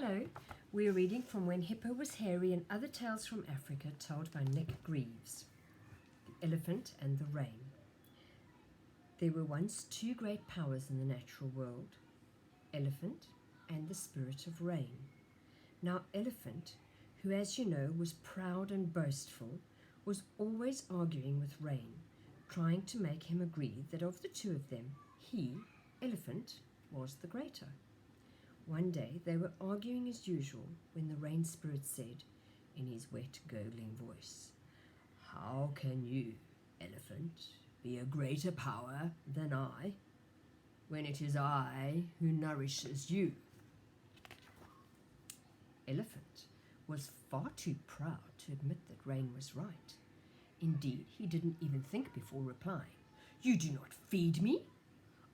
Hello, we're reading from When Hippo Was Hairy and Other Tales from Africa, told by Nick Greeves. The Elephant and the Rain. There were once two great powers in the natural world, Elephant and the spirit of rain. Now Elephant, who as you know was proud and boastful, was always arguing with Rain, trying to make him agree that of the two of them, he, Elephant, was the greater. One day they were arguing as usual when the rain spirit said, in his wet, gurgling voice, "How can you, Elephant, be a greater power than I, when it is I who nourishes you?" Elephant was far too proud to admit that Rain was right. Indeed, he didn't even think before replying. "You do not feed me.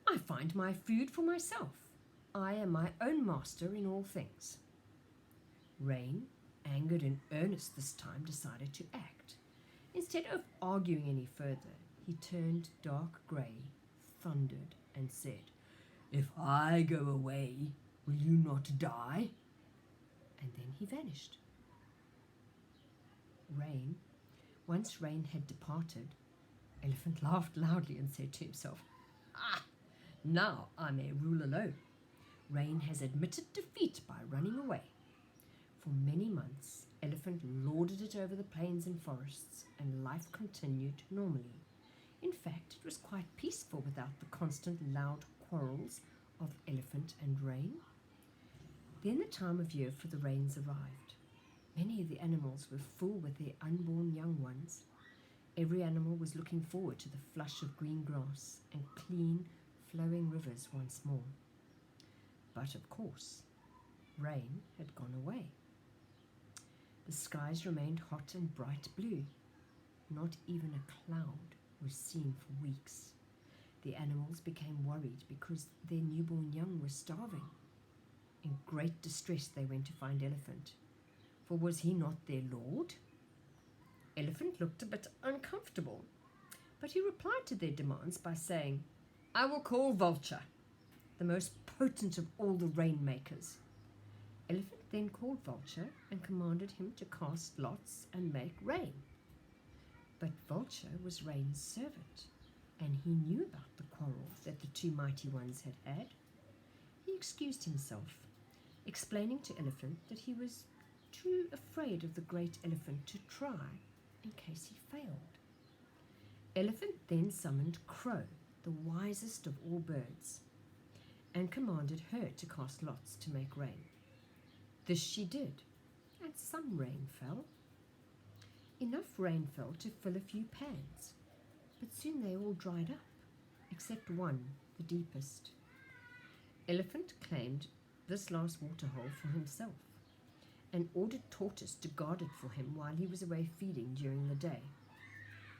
I find my food for myself. I am my own master in all things." Rain, angered and earnest this time, decided to act. Instead of arguing any further, he turned dark grey, thundered, and said, "If I go away, will you not die?" And then he vanished. Once Rain had departed, Elephant laughed loudly and said to himself, "Now I may rule alone. Rain has admitted defeat by running away." For many months, Elephant lorded it over the plains and forests, and life continued normally. In fact, it was quite peaceful without the constant loud quarrels of Elephant and Rain. Then the time of year for the rains arrived. Many of the animals were full with their unborn young ones. Every animal was looking forward to the flush of green grass and clean, flowing rivers once more. But of course, Rain had gone away. The skies remained hot and bright blue. Not even a cloud was seen for weeks. The animals became worried because their newborn young were starving. In great distress they went to find Elephant, for was he not their lord? Elephant looked a bit uncomfortable, but he replied to their demands by saying, "I will call Vulture, the most potent of all the rainmakers." Elephant then called Vulture and commanded him to cast lots and make rain. But Vulture was Rain's servant, and he knew about the quarrel that the two mighty ones had had. He excused himself, explaining to Elephant that he was too afraid of the great Elephant to try in case he failed. Elephant then summoned Crow, the wisest of all birds, and commanded her to cast lots to make rain. This she did, and some rain fell. Enough rain fell to fill a few pans, but soon they all dried up, except one, the deepest. Elephant claimed this last waterhole for himself, and ordered Tortoise to guard it for him while he was away feeding during the day.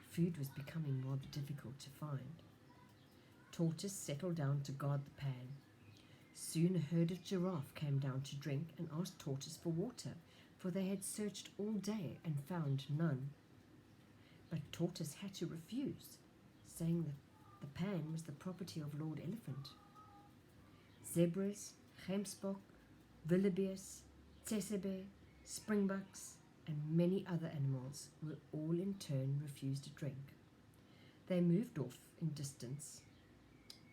Food was becoming rather difficult to find. Tortoise settled down to guard the pan. Soon a herd of giraffe came down to drink and asked Tortoise for water, for they had searched all day and found none. But Tortoise had to refuse, saying that the pan was the property of Lord Elephant. Zebras, gemsbok, wildebeest, tsessebe, springbucks, and many other animals will all in turn refuse to drink. They moved off in distance,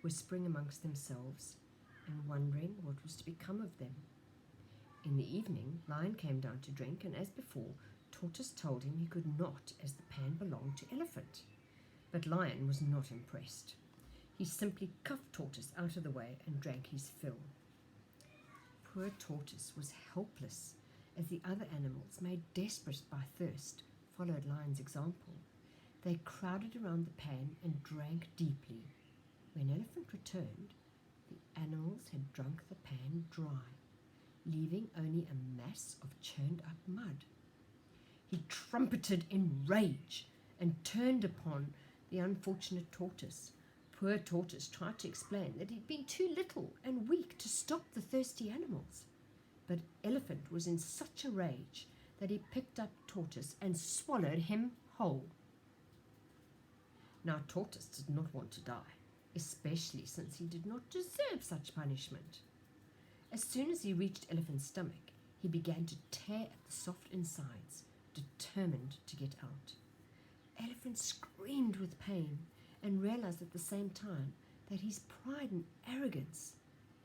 whispering amongst themselves and wondering what was to become of them. In the evening, Lion came down to drink, and as before, Tortoise told him he could not, as the pan belonged to Elephant. But Lion was not impressed. He simply cuffed Tortoise out of the way and drank his fill. Poor Tortoise was helpless, as the other animals, made desperate by thirst, followed Lion's example. They crowded around the pan and drank deeply. When Elephant returned, the animals had drunk the pan dry, leaving only a mass of churned up mud. He trumpeted in rage and turned upon the unfortunate Tortoise. Poor Tortoise tried to explain that he'd been too little and weak to stop the thirsty animals. But Elephant was in such a rage that he picked up Tortoise and swallowed him whole. Now Tortoise did not want to die, especially since he did not deserve such punishment. As soon as he reached Elephant's stomach, he began to tear at the soft insides, determined to get out. Elephant screamed with pain and realized at the same time that his pride and arrogance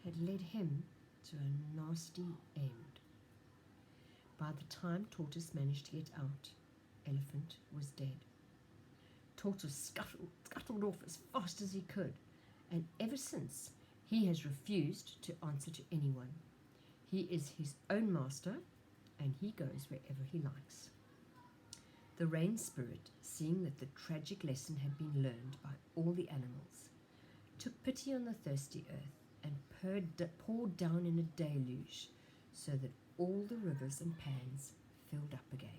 had led him to a nasty end. By the time Tortoise managed to get out, Elephant was dead. Tortoise scuttled off as fast as he could, and ever since he has refused to answer to anyone. He is his own master, and he goes wherever he likes. The rain spirit, seeing that the tragic lesson had been learned by all the animals, took pity on the thirsty earth and poured down in a deluge, so that all the rivers and pans filled up again.